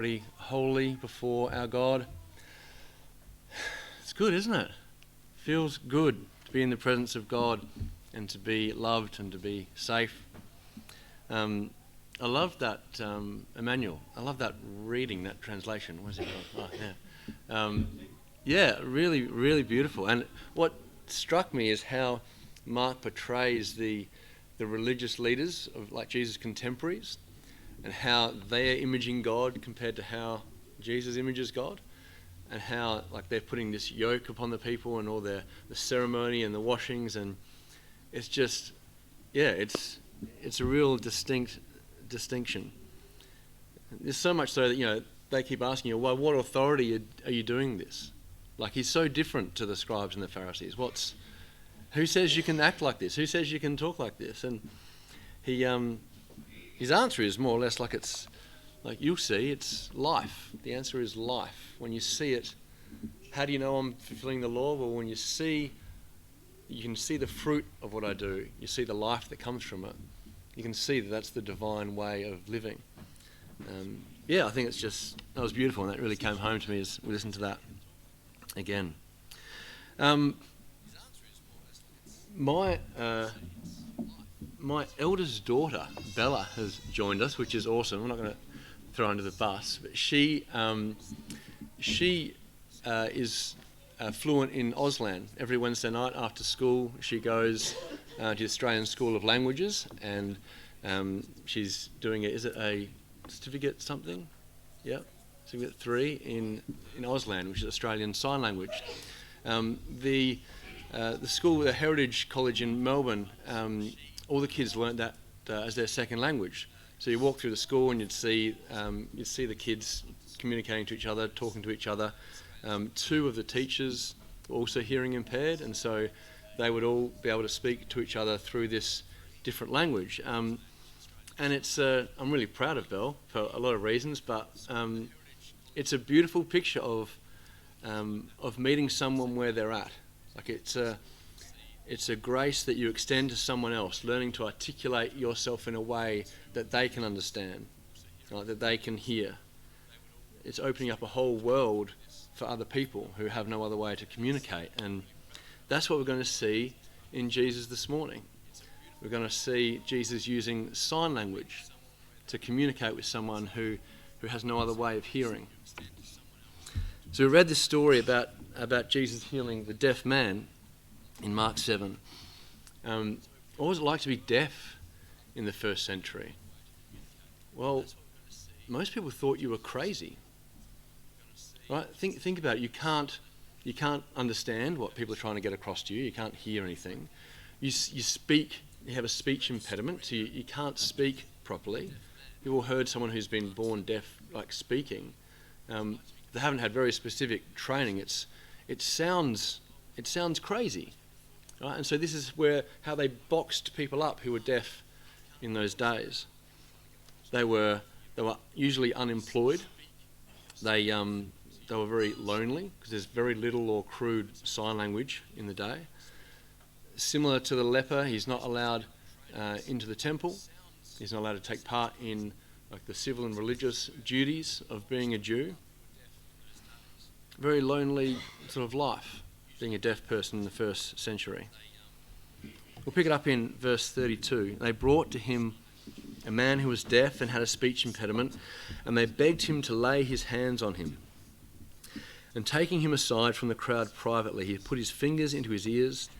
Pretty holy before our God. It's good, isn't it? Feels good to be in the presence of God and to be loved and to be safe. I love that, Emmanuel. I love that reading, that translation. Where's it gone? Oh, yeah. Really, really beautiful. And what struck me is how Mark portrays the religious leaders of like Jesus' contemporaries, and how they're imaging God compared to how Jesus images God, and how like they're putting this yoke upon the people and all the ceremony and the washings, and it's just, it's a real distinction. There's so much so that they keep asking you, well, what authority are you doing this? Like, he's so different to the scribes and the Pharisees. Who says you can act like this? Who says you can talk like this? And his answer is more or less like it's like, you'll see, it's life. The answer is life. When you see it, how do you know I'm fulfilling the law? Well, when you can see the fruit of what I do. You see the life that comes from it. You can see that that's the divine way of living. I think that was beautiful, and that really came home to me as we listened to that again. My eldest daughter, Bella, has joined us, which is awesome. I'm not going to throw her under the bus, but she is fluent in Auslan. Every Wednesday night after school, she goes to the Australian School of Languages, and she's doing is it a certificate something? Yeah, certificate 3 in Auslan, which is Australian Sign Language. The school, the Heritage College in Melbourne, all the kids learnt that as their second language. So you walk through the school and you'd see the kids communicating to each other, talking to each other. 2 of the teachers were also hearing impaired, and so they would all be able to speak to each other through this different language. And it's I'm really proud of Belle for a lot of reasons, but it's a beautiful picture of meeting someone where they're at. Like it's a grace that you extend to someone else, learning to articulate yourself in a way that they can understand, that they can hear. It's opening up a whole world for other people who have no other way to communicate. And that's what we're going to see in Jesus this morning. We're going to see Jesus using sign language to communicate with someone who has no other way of hearing. So we read this story about Jesus healing the deaf man in Mark 7. What was it like to be deaf in the first century? Well, most people thought you were crazy. Right? Think about it. You can't understand what people are trying to get across to you. You can't hear anything. You speak. You have a speech impediment, so you can't speak properly. You've all heard someone who's been born deaf like speaking. They haven't had very specific training. It sounds crazy, right? And so this is how they boxed people up who were deaf in those days. They were usually unemployed. They were very lonely because there's very little or crude sign language in the day. Similar to the leper, he's not allowed into the temple. He's not allowed to take part in like the civil and religious duties of being a Jew. Very lonely sort of life, being a deaf person in the first century. We'll pick it up in verse 32. They brought to him a man who was deaf and had a speech impediment, and they begged him to lay his hands on him. And taking him aside from the crowd privately, he put his fingers into his ears,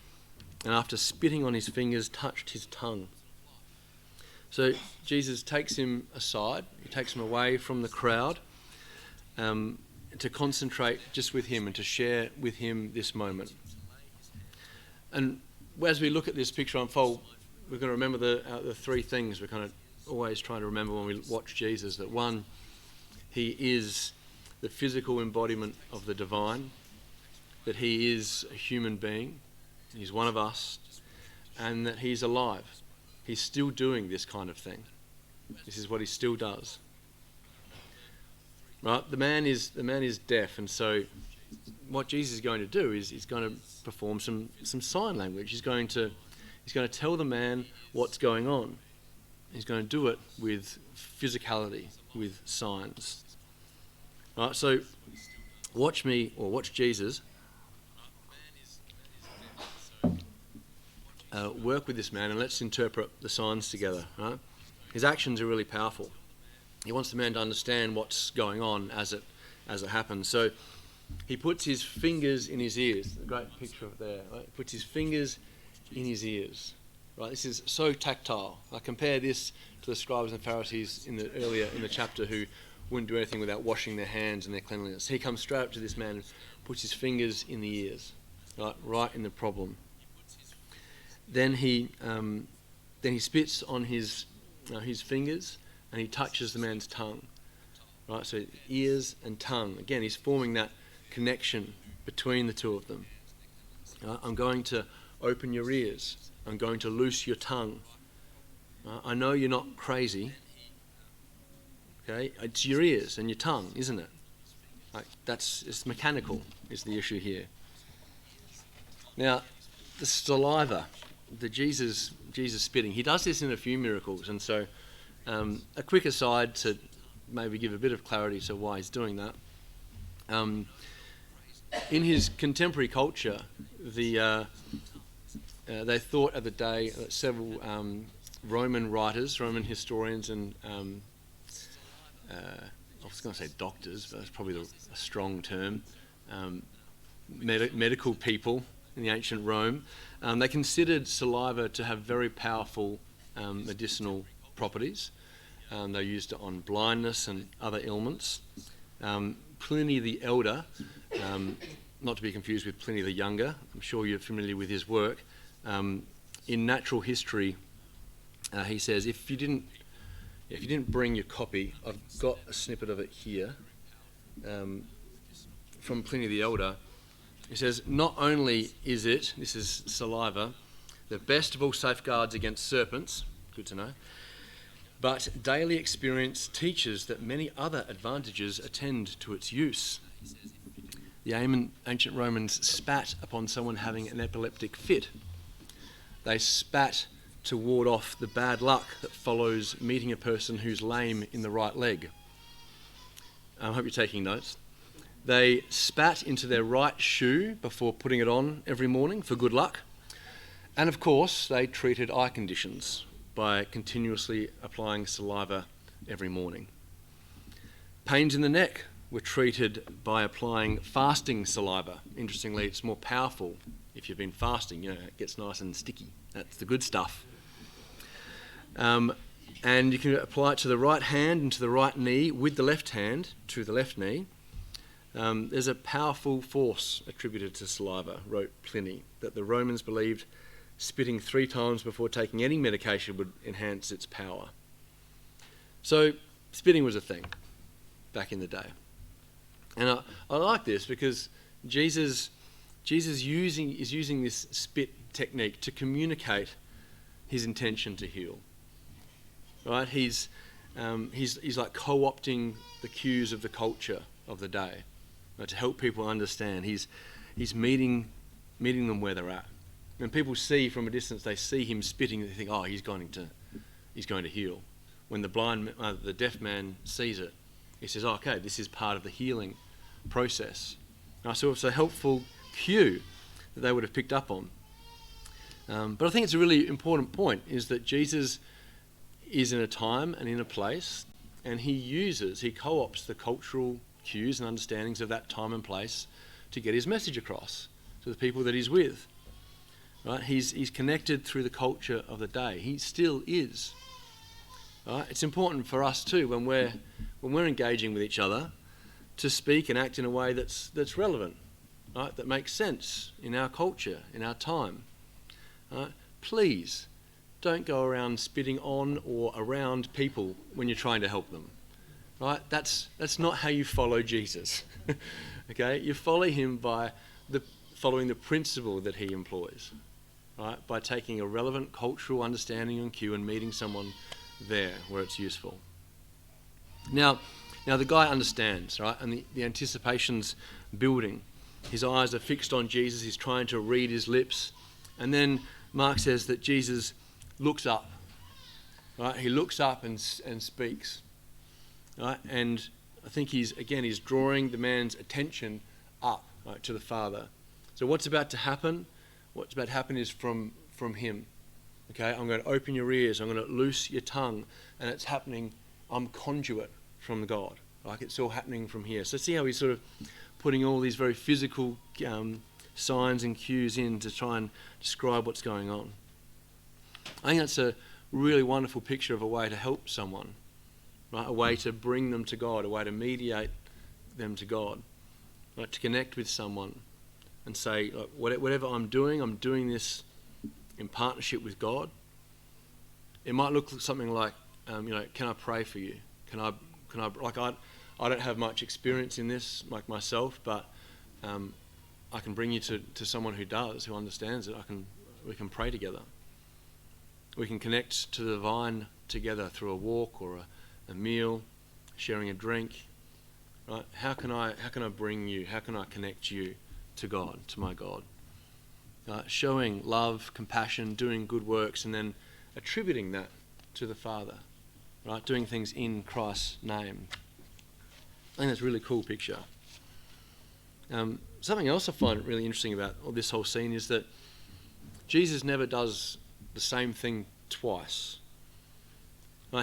and after spitting on his fingers, touched his tongue. So Jesus takes him aside, he takes him away from the crowd, to concentrate just with him and to share with him this moment. And as we look at this picture unfold, we're going to remember the 3 things we're kind of always trying to remember when we watch Jesus. That one, he is the physical embodiment of the divine, that he is a human being, he's one of us, and that he's alive. He's still doing this kind of thing. This is what he still does. Right? The man is deaf, and so what Jesus is going to do is he's going to perform some sign language. He's going to tell the man what's going on. He's going to do it with physicality, with signs. Right, so watch me, or watch Jesus work with this man, and let's interpret the signs together. Right? His actions are really powerful. He wants the man to understand what's going on as it happens. So he puts his fingers in his ears. A great picture of there. Right? He puts his fingers in his ears. Right? This is so tactile. I compare this to the scribes and Pharisees earlier in the chapter who wouldn't do anything without washing their hands and their cleanliness. He comes straight up to this man and puts his fingers in the ears, right in the problem. Then he spits on his fingers and he touches the man's tongue. Right, so ears and tongue. Again, he's forming that connection between the two of them. I'm going to open your ears. I'm going to loose your tongue. I know you're not crazy. Okay, it's your ears and your tongue, isn't it? It's mechanical is the issue here. Now, the saliva, the Jesus spitting, he does this in a few miracles, and so a quick aside to maybe give a bit of clarity to why he's doing that. In his contemporary culture, they thought at the day that several Roman writers, Roman historians, and I was going to say doctors, but that's probably a strong term, medical people in the ancient Rome, they considered saliva to have very powerful medicinal properties. They used it on blindness and other ailments. Pliny the Elder, not to be confused with Pliny the Younger, I'm sure you're familiar with his work. In Natural History, he says, if you didn't bring your copy, I've got a snippet of it here from Pliny the Elder. He says, not only is it, this is saliva, the best of all safeguards against serpents, good to know, but daily experience teaches that many other advantages attend to its use. The ancient Romans spat upon someone having an epileptic fit. They spat to ward off the bad luck that follows meeting a person who's lame in the right leg. I hope you're taking notes. They spat into their right shoe before putting it on every morning for good luck. And of course, they treated eye conditions by continuously applying saliva every morning. Pains in the neck were treated by applying fasting saliva. Interestingly, it's more powerful if you've been fasting. It gets nice and sticky. That's the good stuff. And you can apply it to the right hand and to the right knee with the left hand to the left knee. There's a powerful force attributed to saliva, wrote Pliny, that the Romans believed spitting 3 times before taking any medication would enhance its power. So spitting was a thing back in the day. And I like this because Jesus is using this spit technique to communicate his intention to heal. Right? He's like co-opting the cues of the culture of the day, to help people understand. He's meeting them where they're at. When people see from a distance, they see him spitting, they think, oh, he's going to heal. When the deaf man sees it, he says, oh, okay, this is part of the healing process. So it's a helpful cue that they would have picked up on. But I think it's a really important point, is that Jesus is in a time and in a place, and he co-opts the cultural cues and understandings of that time and place to get his message across to the people that he's with. Right? He's connected through the culture of the day. He still is. Right? It's important for us too, when we're engaging with each other, to speak and act in a way that's relevant, right? That makes sense in our culture, in our time. Right? Please don't go around spitting on or around people when you're trying to help them. Right? That's not how you follow Jesus. Okay? You follow him by following the principle that he employs. Right? By taking a relevant cultural understanding and cue and meeting someone there where it's useful. Now the guy understands, right? And the anticipation's building. His eyes are fixed on Jesus. He's trying to read his lips. And then Mark says that Jesus looks up. Right? He looks up and speaks. Right? And I think he's drawing the man's attention up, right, to the Father. So what's about to happen? What's about to happen is from him. Okay, I'm going to open your ears. I'm going to loose your tongue, and it's happening. I'm conduit from God. Like it's all happening from here. So see how he's sort of putting all these very physical signs and cues in to try and describe what's going on. I think that's a really wonderful picture of a way to help someone, right? A way to bring them to God, a way to mediate them to God, right? To connect with someone and say, look, whatever I'm doing this in partnership with God. It might look something like, can I pray for you? Can I like I don't have much experience in this like myself, but I can bring you to someone who does, who understands it. We can pray together. We can connect to the divine together through a walk or a meal, sharing a drink. Right? How can I bring you? How can I connect you to God, to my God? Showing love, compassion, doing good works, and then attributing that to the Father. Right? Doing things in Christ's name. I think that's a really cool picture. Something else I find really interesting about this whole scene is that Jesus never does the same thing twice.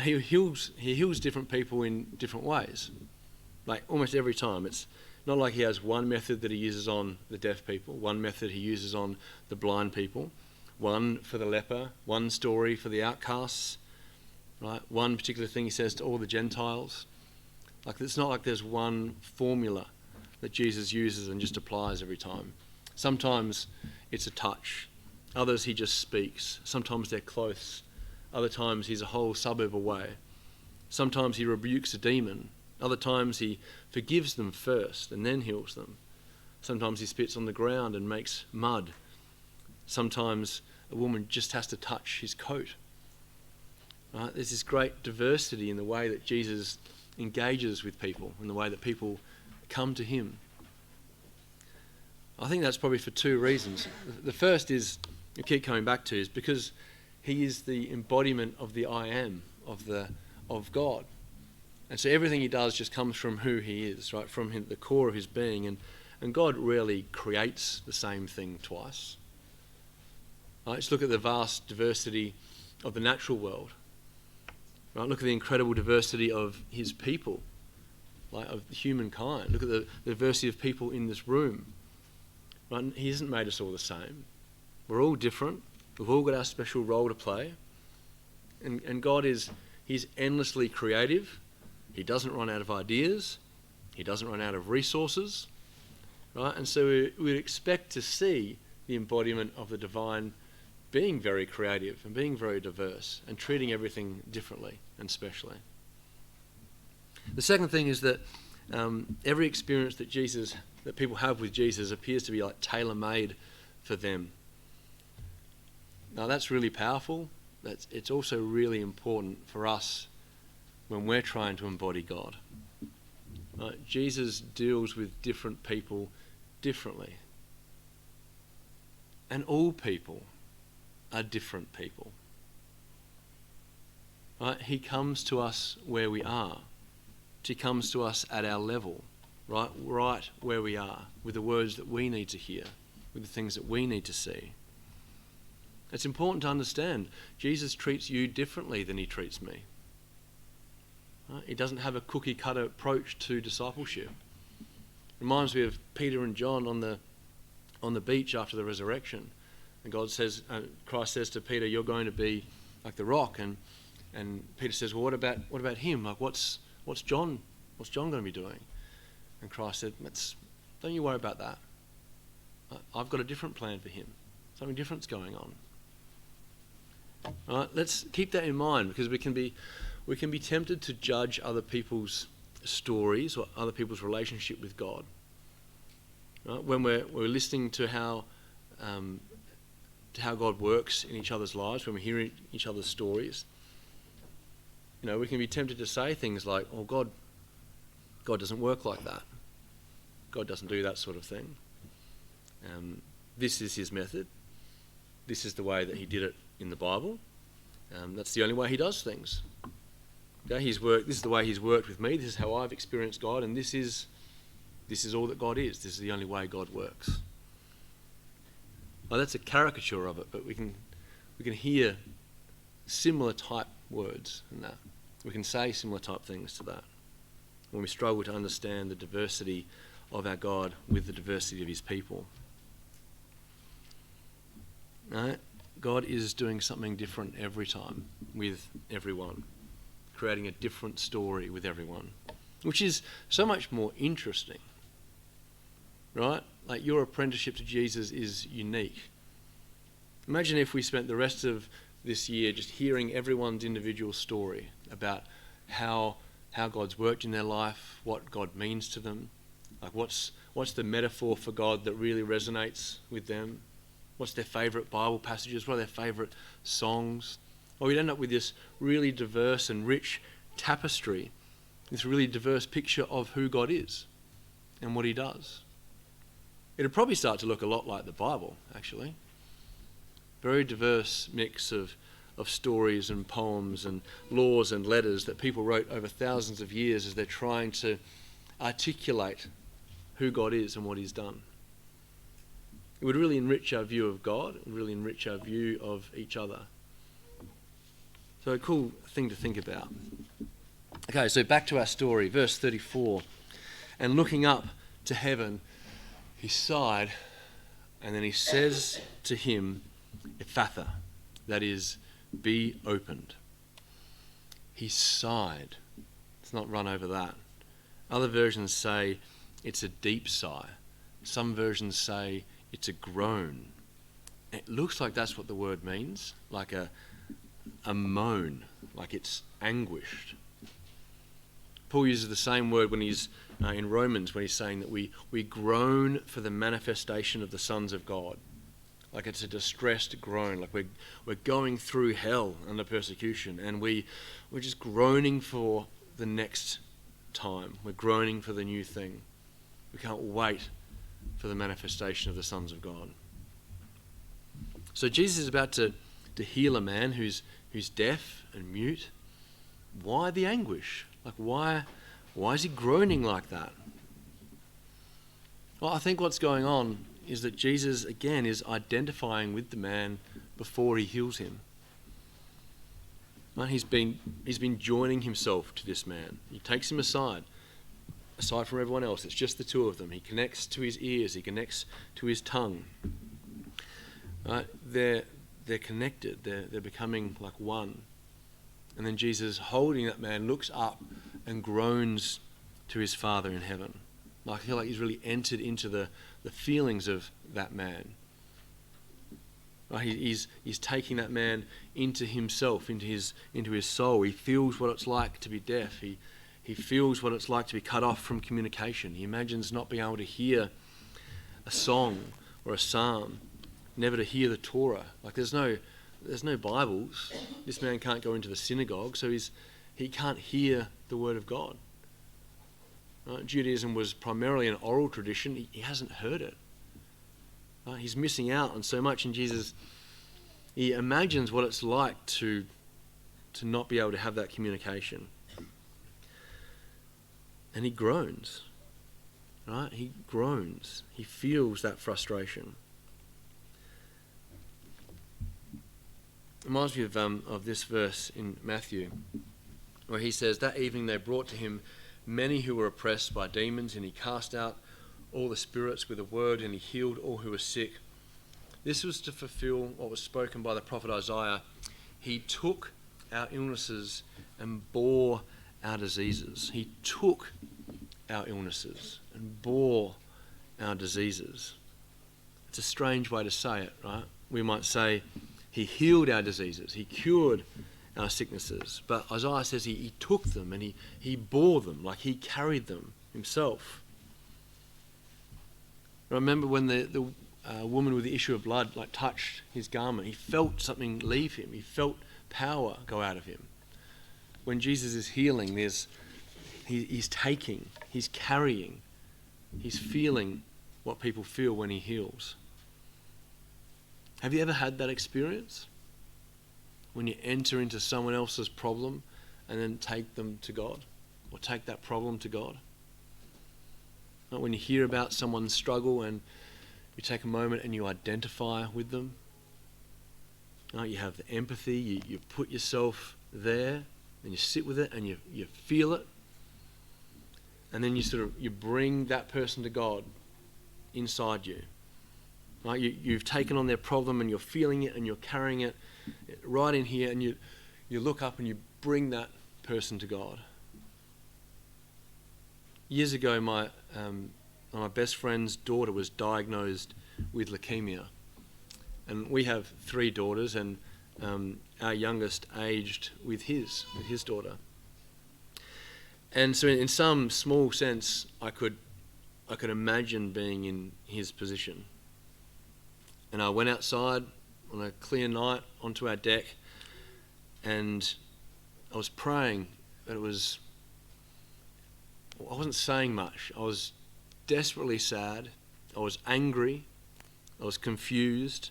He heals different people in different ways, like almost every time. It's not like he has one method that he uses on the deaf people, one method he uses on the blind people, one for the leper, one story for the outcasts, right? One particular thing he says to all the Gentiles. Like it's not like there's one formula that Jesus uses and just applies every time. Sometimes it's a touch. Others he just speaks. Sometimes they're close. Other times he's a whole suburb away. Sometimes he rebukes a demon. Other times he forgives them first and then heals them. Sometimes he spits on the ground and makes mud. Sometimes a woman just has to touch his coat. Right? There's this great diversity in the way that Jesus engages with people, in the way that people come to him. I think that's probably for two reasons. The first is, you keep coming back to, is because he is the embodiment of the I am, of God. And so everything he does just comes from who he is, right? From the core of his being. And God rarely creates the same thing twice. Right? Let's look at the vast diversity of the natural world. Right? Look at the incredible diversity of his people, like of humankind. Look at the diversity of people in this room. Right? He hasn't made us all the same. We're all different. We've all got our special role to play. And God he's endlessly creative. He doesn't run out of ideas. He doesn't run out of resources. Right? And so we expect to see the embodiment of the divine being very creative and being very diverse and treating everything differently and specially. The second thing is that every experience that people have with Jesus appears to be like tailor-made for them. Now that's really powerful. It's also really important for us when we're trying to embody God. Right? Jesus deals with different people differently. And all people are different people. Right? He comes to us where we are. He comes to us at our level, right where we are, with the words that we need to hear, with the things that we need to see. It's important to understand Jesus treats you differently than he treats me. Right? He doesn't have a cookie-cutter approach to discipleship. Reminds me of Peter and John on the beach after the resurrection. And Christ says to Peter, "You're going to be like the rock." And Peter says, "Well, what about him? Like, what's John going to be doing?" And Christ said, "Don't you worry about that. I've got a different plan for him. Something different's going on." All right, let's keep that in mind, because we can be tempted to judge other people's stories or other people's relationship with God. Right? When we're listening to how God works in each other's lives, when we hear each other's stories, we can be tempted to say things like, "Oh, God doesn't work like that. God doesn't do that sort of thing. This is his method. This is the way that he did it in the Bible. That's the only way he does things." Okay, this is the way he's worked with me. This is how I've experienced God, and this is all that God is. This is the only way God works. Well, that's a caricature of it, but we can hear similar type words in that. We can say similar type things to that when we struggle to understand the diversity of our God with the diversity of his people. Right? God is doing something different every time with everyone, creating a different story with everyone, which is so much more interesting, right? Like, your apprenticeship to Jesus is unique. Imagine if we spent the rest of this year just hearing everyone's individual story about how God's worked in their life, what God means to them, like what's the metaphor for God that really resonates with them, what's their favourite Bible passages, what are their favourite songs. Or we'd end up with this really diverse and rich tapestry, this really diverse picture of who God is and what he does. It'd probably start to look a lot like the Bible, actually. Very diverse mix of stories and poems and laws and letters that people wrote over thousands of years as they're trying to articulate who God is and what he's done. It would really enrich our view of God and really enrich our view of each other. So a cool thing to think about. Okay, so back to our story, verse 34. And looking up to heaven, he sighed, and then he says to him, Ephphatha, that is, be opened. He sighed. Let's not run over that. Other versions say it's a deep sigh. Some versions say it's a groan. It looks like that's what the word means, like a moan, like it's anguished. Paul uses the same word when he's in Romans, when he's saying that we groan for the manifestation of the sons of God. Like it's a distressed groan, like we're going through hell under persecution, and we're just groaning for the next time. We're groaning for the new thing. We can't wait for the manifestation of the sons of God. So Jesus is about to heal a man who's deaf and mute. Why the anguish? Like why is he groaning like that? Well, I think what's going on is that Jesus, again, is identifying with the man before he heals him. Right? He's been joining himself to this man. He takes him aside from everyone else. It's just the two of them. He connects to his ears. He connects to his tongue. Right? They're connected. They're becoming like one. And then Jesus, holding that man, looks up and groans to his Father in heaven. Like, I feel like he's really entered into the feelings of that man. Right? He's taking that man into himself, into his soul. He feels what it's like to be deaf. He feels what it's like to be cut off from communication. He imagines not being able to hear a song or a psalm, never to hear the Torah. Like there's no Bibles. This man can't go into the synagogue, so he can't hear the word of God. Right? Judaism was primarily an oral tradition. He hasn't heard it. Right? He's missing out on so much, and Jesus, he imagines what it's like to not be able to have that communication. And he groans. Right? He groans. He feels that frustration. It reminds me of this verse in Matthew, where he says, that evening they brought to him many who were oppressed by demons, and he cast out all the spirits with a word, and he healed all who were sick. This was to fulfill what was spoken by the prophet Isaiah. He took our illnesses and bore our diseases. He took our illnesses and bore our diseases. It's a strange way to say it, right? We might say he healed our diseases, he cured our sicknesses. But Isaiah says he took them and he bore them, like he carried them himself. Remember when the woman with the issue of blood touched his garment, he felt something leave him. He felt power go out of him. When Jesus is healing, he's taking, he's carrying, he's feeling what people feel when he heals. Have you ever had that experience? When you enter into someone else's problem and then take them to God, or take that problem to God. When you hear about someone's struggle and you take a moment and you identify with them, you have the empathy, you put yourself there and you sit with it and you feel it, and then you bring that person to God inside you. Right? You've taken on their problem and you're feeling it and you're carrying it right in here, and you look up and you bring that person to God. Years ago, my best friend's daughter was diagnosed with leukemia, and we have 3 daughters, and our youngest aged with his daughter. And so, in some small sense, I could imagine being in his position. And I went outside on a clear night onto our deck, and I was praying, but I wasn't saying much. I was desperately sad. I was angry. I was confused.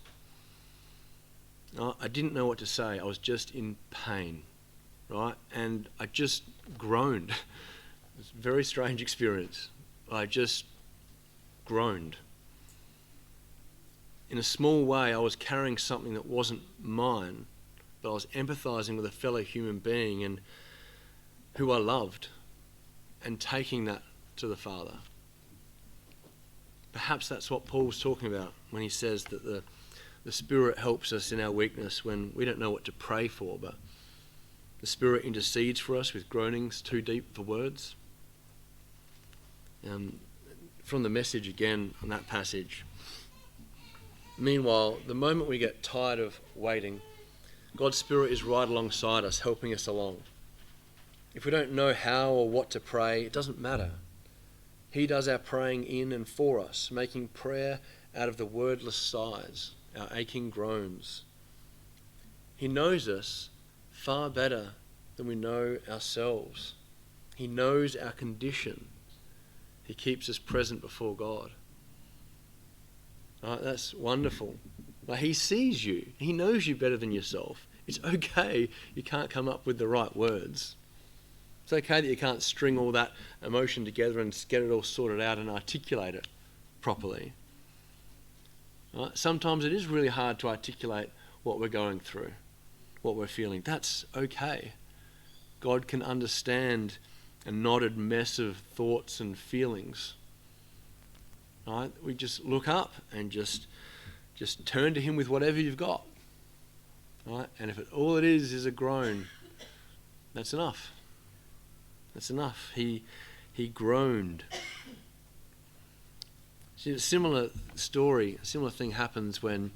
I didn't know what to say. I was just in pain, right? And I just groaned. It was a very strange experience. I just groaned. In a small way, I was carrying something that wasn't mine, but I was empathizing with a fellow human being and who I loved, and taking that to the Father. Perhaps that's what Paul's talking about when he says that the Spirit helps us in our weakness when we don't know what to pray for, but the Spirit intercedes for us with groanings too deep for words. From the Message again on that passage. Meanwhile, the moment we get tired of waiting, God's Spirit is right alongside us, helping us along. If we don't know how or what to pray, it doesn't matter. He does our praying in and for us, making prayer out of the wordless sighs, our aching groans. He knows us far better than we know ourselves. He knows our condition. He keeps us present before God. That's wonderful. Like, he sees you. He knows you better than yourself. It's okay you can't come up with the right words. It's okay that you can't string all that emotion together and get it all sorted out and articulate it properly. Sometimes it is really hard to articulate what we're going through, what we're feeling. That's okay. God can understand a knotted mess of thoughts and feelings. Right? We just look up and just turn to him with whatever you've got. Right? And if all it is a groan, that's enough. That's enough. He groaned. See, a similar story, a similar thing happens when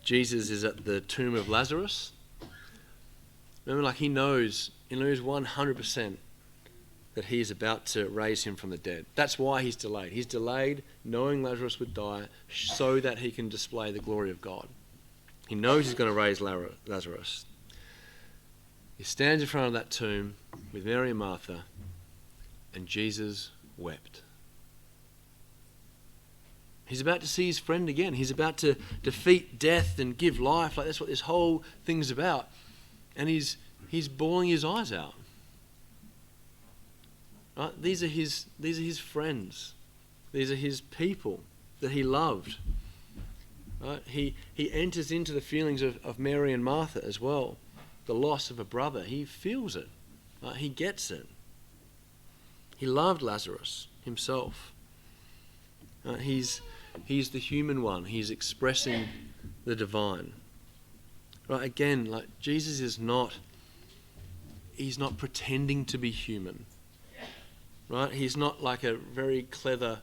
Jesus is at the tomb of Lazarus. Remember, like, he knows 100% that he is about to raise him from the dead. That's why he's delayed. He's delayed knowing Lazarus would die so that he can display the glory of God. He knows he's going to raise Lazarus. He stands in front of that tomb with Mary and Martha, and Jesus wept. He's about to see his friend again. He's about to defeat death and give life. Like, that's what this whole thing's about. And he's bawling his eyes out. Right? These are his friends. These are his people that he loved. Right? He enters into the feelings of Mary and Martha as well. The loss of a brother. He feels it. Right? He gets it. He loved Lazarus himself. Right? He's the human one. He's expressing the divine. Right? Again, like, Jesus is not pretending to be human. Right? He's not like a very clever,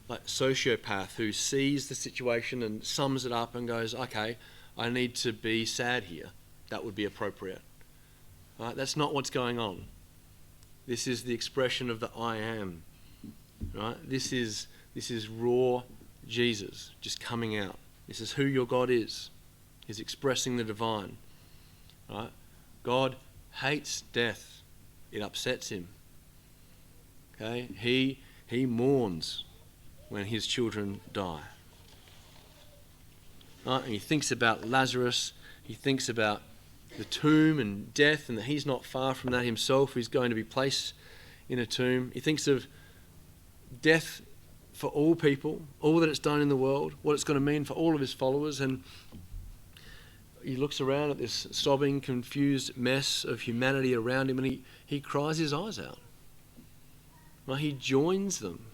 like, sociopath who sees the situation and sums it up and goes, okay, I need to be sad here. That would be appropriate. Right? That's not what's going on. This is the expression of the I am. Right? This is raw Jesus just coming out. This is who your God is. He's expressing the divine. Right? God hates death. It upsets him. Okay? He mourns when his children die. Right? And he thinks about Lazarus. He thinks about the tomb and death, and that he's not far from that himself. He's going to be placed in a tomb. He thinks of death for all people, all that it's done in the world, what it's going to mean for all of his followers, and he looks around at this sobbing, confused mess of humanity around him, and he cries his eyes out. Well, he joins them.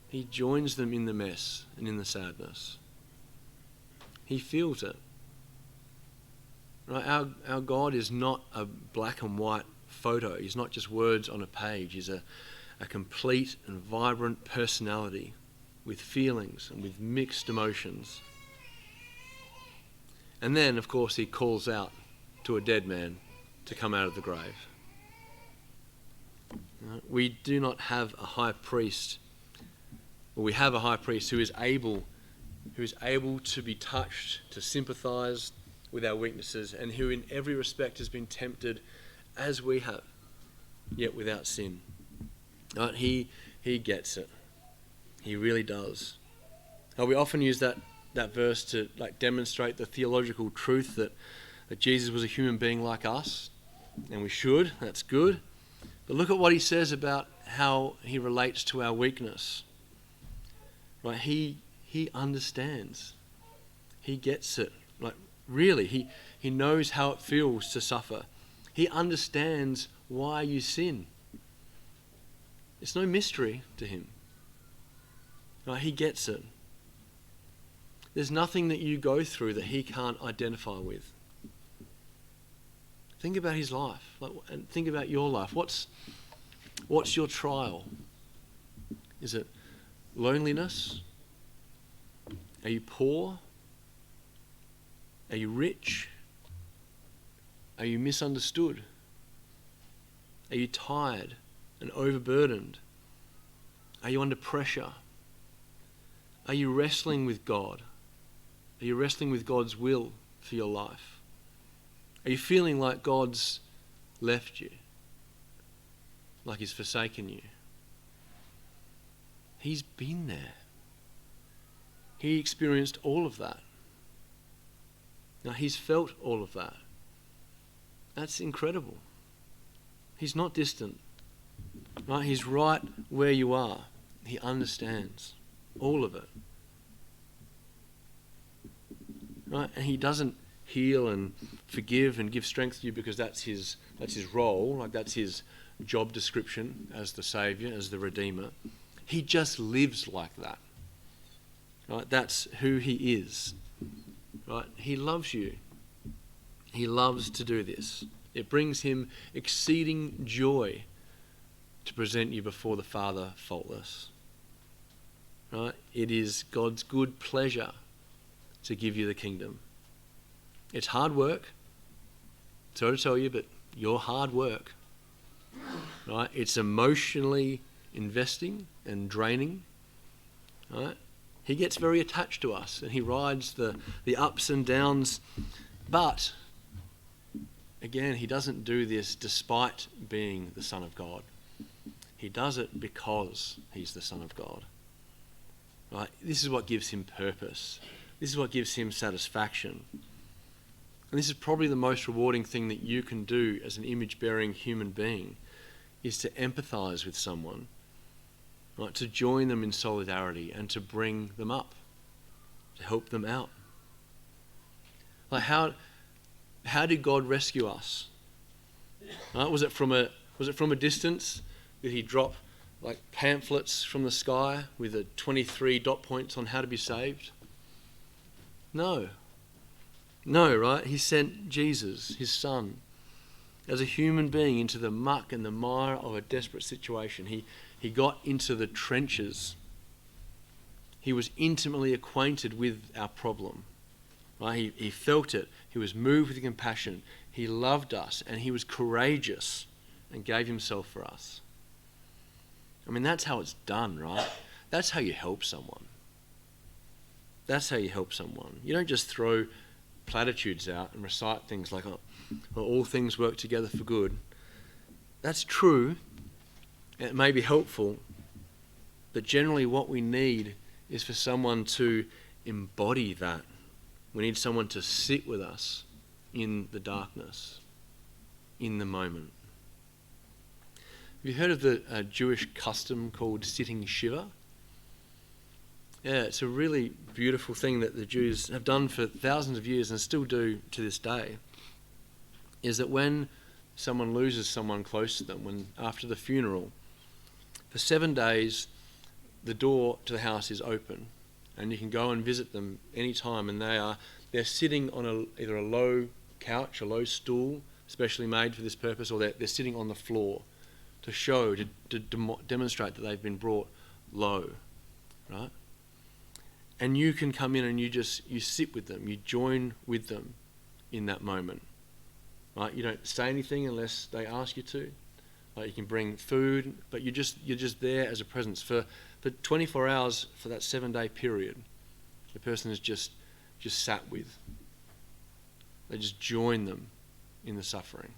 He joins them in the mess and in the sadness. He feels it. Right? Our God is not a black and white photo. He's not just words on a page. He's a complete and vibrant personality with feelings and with mixed emotions. And then, of course, he calls out to a dead man to come out of the grave. We do not have a high priest, or we have a high priest who is able to be touched, to sympathise with our weaknesses, and who in every respect has been tempted as we have, yet without sin. Right? He gets it. He really does. We often use that verse to demonstrate the theological truth that Jesus was a human being like us, and we should. That's good. But look at what he says about how he relates to our weakness. Right? He understands. He gets it. Really, he knows how it feels to suffer. He understands why you sin. It's no mystery to him. Right? He gets it. There's nothing that you go through that he can't identify with. Think about his life, and think about your life. What's your trial? Is it loneliness? Are you poor? Are you rich? Are you misunderstood? Are you tired and overburdened? Are you under pressure? Are you wrestling with God? Are you wrestling with God's will for your life? Are you feeling like God's left you? Like he's forsaken you? He's been there. He experienced all of that. Now, he's felt all of that. That's incredible. He's not distant. Right? He's right where you are. He understands all of it. Right? And he doesn't heal and forgive and give strength to you because that's his role, that's his job description as the Saviour, as the Redeemer. He just lives like that. Right? That's who he is. Right? He loves you. He loves to do this. It brings him exceeding joy to present you before the Father faultless. Right? It is God's good pleasure to give you the kingdom. It's hard work. Sorry to tell you, but you're hard work. Right? It's emotionally investing and draining. Right? He gets very attached to us and he rides the ups and downs. But, again, he doesn't do this despite being the Son of God. He does it because he's the Son of God. Right? This is what gives him purpose. This is what gives him satisfaction. And this is probably the most rewarding thing that you can do as an image-bearing human being, is to empathise with someone, right? To join them in solidarity and to bring them up, to help them out. Like how did God rescue us? Right? Was it from a distance? Did he drop like pamphlets from the sky with the 23 dot points on how to be saved? No, right? He sent Jesus, his son, as a human being into the muck and the mire of a desperate situation. He got into the trenches. He was intimately acquainted with our problem. Right? He felt it. He was moved with compassion. He loved us and he was courageous and gave himself for us. I mean, that's how it's done, right? That's how you help someone. That's how you help someone. You don't just throw platitudes out and recite things like, all things work together for good. That's true. It may be helpful, but generally what we need is for someone to embody that. We need someone to sit with us in the darkness, in the moment. Have you heard of the Jewish custom called sitting Shiva? Yeah, it's a really beautiful thing that the Jews have done for thousands of years and still do to this day, is that when someone loses someone close to them, when after the funeral, for 7 days, the door to the house is open and you can go and visit them anytime, and they're sitting on either a low couch, a low stool, specially made for this purpose, or they're sitting on the floor to show, to demonstrate that they've been brought low, right? And you can come in and you sit with them, you join with them in that moment, right? You don't say anything unless they ask you to. You can bring food, but you're just there as a presence for 24 hours for that 7-day period. The person is just sat with. They just join them in the suffering.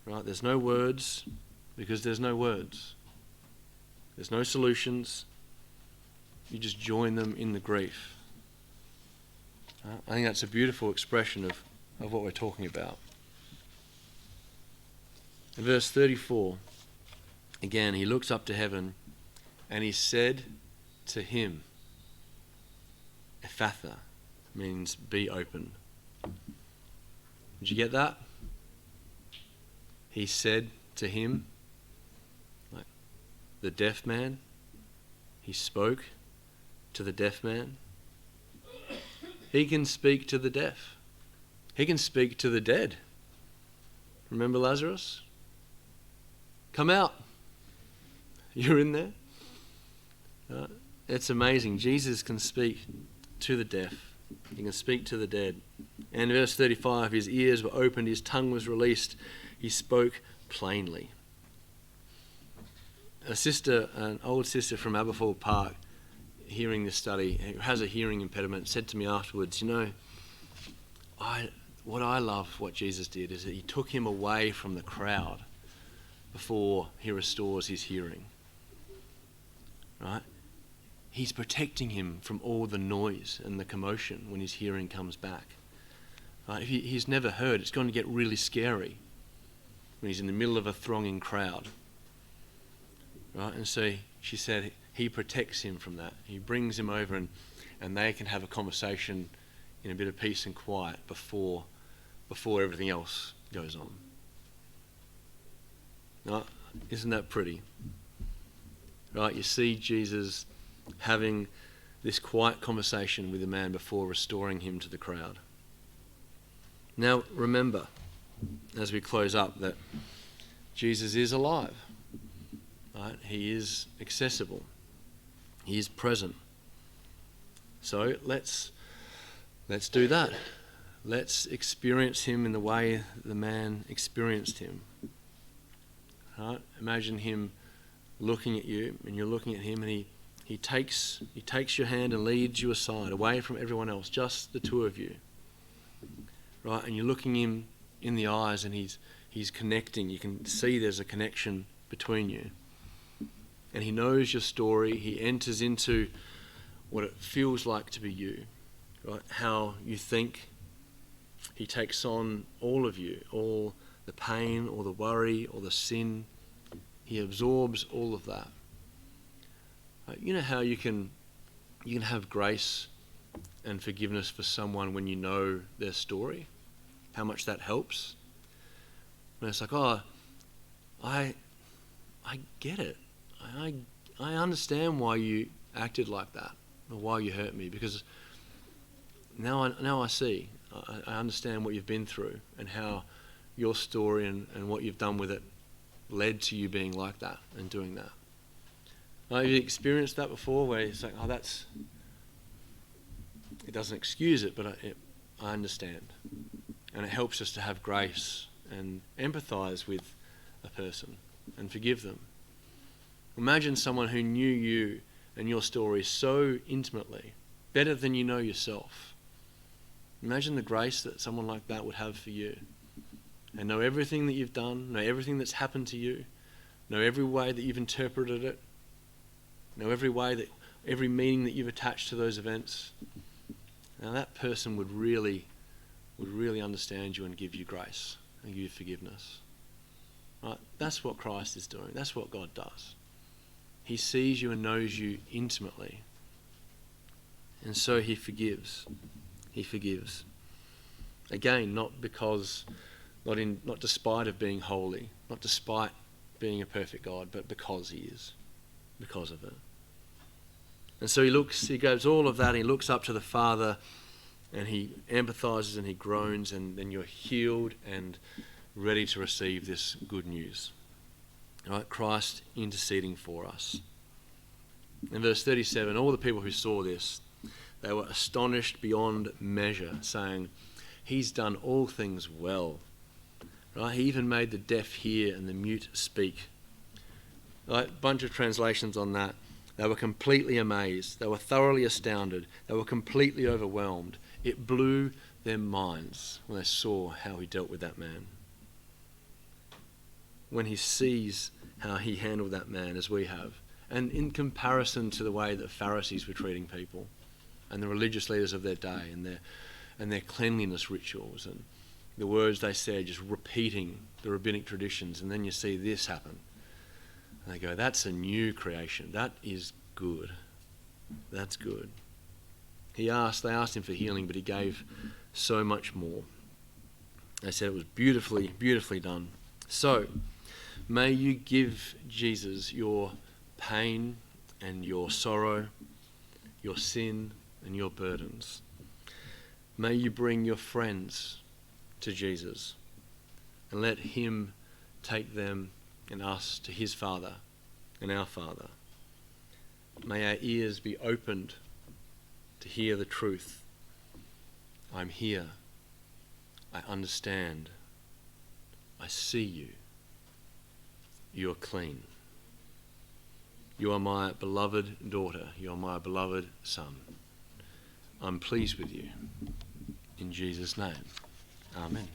Right? There's no words because there's no words. There's no solutions. You just join them in the grief. I think that's a beautiful expression of what we're talking about. In verse 34, again, he looks up to heaven and he said to him, Ephphatha means be open. Did you get that? He said to him, like the deaf man, he spoke to the deaf man. He can speak to the deaf. He can speak to the dead. Remember Lazarus? Come out. You're in there. It's amazing. Jesus can speak to the deaf. He can speak to the dead. And verse 35, his ears were opened, his tongue was released, he spoke plainly. An old sister from Aberfoyle Park, hearing this study, who has a hearing impediment, said to me afterwards, what I love what Jesus did is that he took him away from the crowd before he restores his hearing. Right? He's protecting him from all the noise and the commotion when his hearing comes back. Right? If he's never heard, it's going to get really scary when he's in the middle of a thronging crowd. Right? And so she said he protects him from that. He brings him over and they can have a conversation in a bit of peace and quiet before everything else goes on. Right? Isn't that pretty? Right? You see Jesus having this quiet conversation with a man before restoring him to the crowd. Now remember, as we close up, that Jesus is alive. Right? He is accessible. He is present. So let's do that. Let's experience him in the way the man experienced him. Right? Imagine him looking at you, and you're looking at him, and he takes your hand and leads you aside, away from everyone else, just the two of you. Right? And you're looking him in the eyes, and he's connecting. You can see there's a connection between you. And he knows your story. He enters into what it feels like to be you, right? How you think. He takes on all of you, all the pain or the worry or the sin. He absorbs all of that. Right? You know how you can have grace and forgiveness for someone when you know their story? How much that helps? When it's like, I get it. I understand why you acted like that or why you hurt me, because now I see. I understand what you've been through and how your story and what you've done with it led to you being like that and doing that. Have you experienced that before, where it's like, it doesn't excuse it, but I understand. And it helps us to have grace and empathise with a person and forgive them. Imagine someone who knew you and your story so intimately, better than you know yourself. Imagine the grace that someone like that would have for you, and know everything that you've done, know everything that's happened to you, know every way that you've interpreted it, know every meaning that you've attached to those events. Now that person would really would really understand you and give you grace and give you forgiveness. Right? That's what Christ is doing. That's what God does. He sees you and knows you intimately. And so he forgives. He forgives. Again, not despite of being holy, not despite being a perfect God, but because he is. Because of it. And so he goes all of that, and he looks up to the Father, and he empathizes and he groans, and then you're healed and ready to receive this good news. Right? Christ interceding for us. In verse 37, all the people who saw this, they were astonished beyond measure, saying, he's done all things well. Right? He even made the deaf hear and the mute speak. Right? A bunch of translations on that. They were completely amazed. They were thoroughly astounded. They were completely overwhelmed. It blew their minds when they saw how he dealt with that man. When he sees how he handled that man as we have. And in comparison to the way that Pharisees were treating people and the religious leaders of their day and their cleanliness rituals and the words they said, just repeating the rabbinic traditions, and then you see this happen. And they go, that's a new creation. That is good. That's good. They asked him for healing, but he gave so much more. They said it was beautifully, beautifully done. So, may you give Jesus your pain and your sorrow, your sin and your burdens. May you bring your friends to Jesus and let him take them and us to his Father and our Father. May our ears be opened to hear the truth. I'm here. I understand. I see you. You are clean. You are my beloved daughter. You are my beloved son. I'm pleased with you. In Jesus' name. Amen.